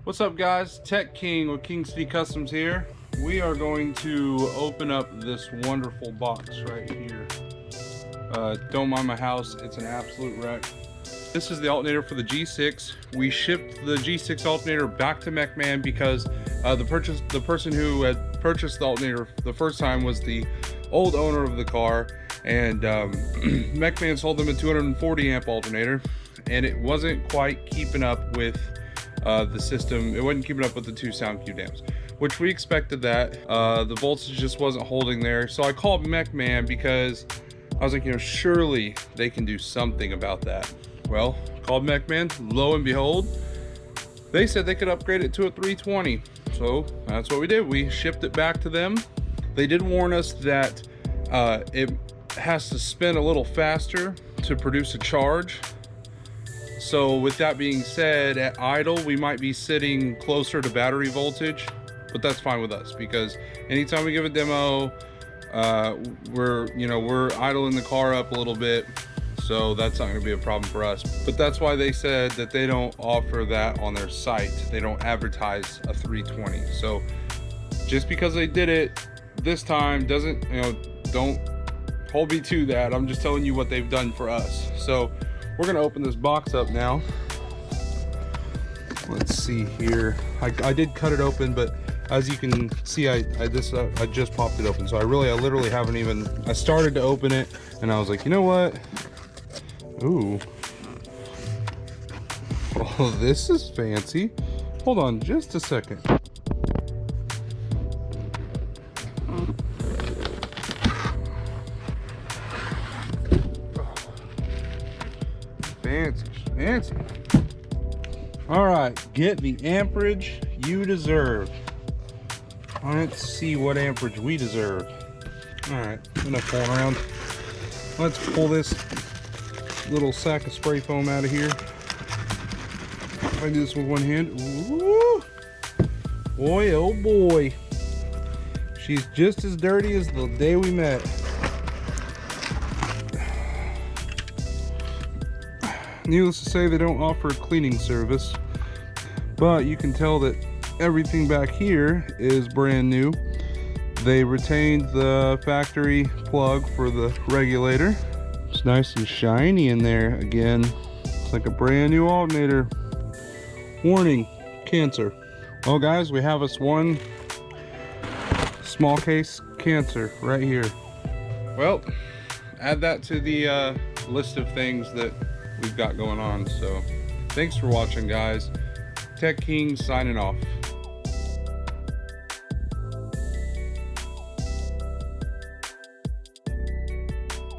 What's up guys, Tech King with King City Customs here. We are going to open up this wonderful box right here. Don't mind my house, it's an absolute wreck. This is the alternator for the G6. We shipped the G6 alternator back to Mechman because the person who had purchased the alternator the first time was the old owner of the car, and Mechman sold them a 240 amp alternator, and it wasn't quite keeping up with the system. It wasn't keeping up with the two sound cue dams, which we expected that. The voltage just wasn't holding there. So I called Mechman because I was like, you know, surely they can do something about that. Well, called Mechman, lo and behold, they said they could upgrade it to a 320. So that's what we did. We shipped it back to them. They did warn us that it has to spin a little faster to produce a charge. So with that being said, at idle, we might be sitting closer to battery voltage, but that's fine with us because anytime we give a demo, we're idling the car up a little bit. So that's not gonna be a problem for us. But that's why they said that they don't offer that on their site. They don't advertise a 320. So just because they did it this time doesn't, don't hold me to that. I'm just telling you what they've done for us. So we're gonna open this box up now. Let's see here. I did cut it open, but as you can see, I just popped it open. So I literally haven't even, I started to open it and I was like, you know what? Ooh. Oh, this is fancy. Hold on just a second. Fancy. All right, get the amperage you deserve. Let's see what amperage we deserve. All right, enough fooling around. Let's pull this little sack of spray foam out of here. If I do this with one hand, ooh, boy, oh boy. She's just as dirty as the day we met. Needless to say, they don't offer a cleaning service, but you can tell that everything back here is brand new. They retained the factory plug for the regulator. It's nice and shiny in there again. It's like a brand new alternator. Warning, cancer. Well guys, we have us one small case cancer right here. Well, add that to the list of things that we've got going on. So thanks for watching guys. Tech King signing off.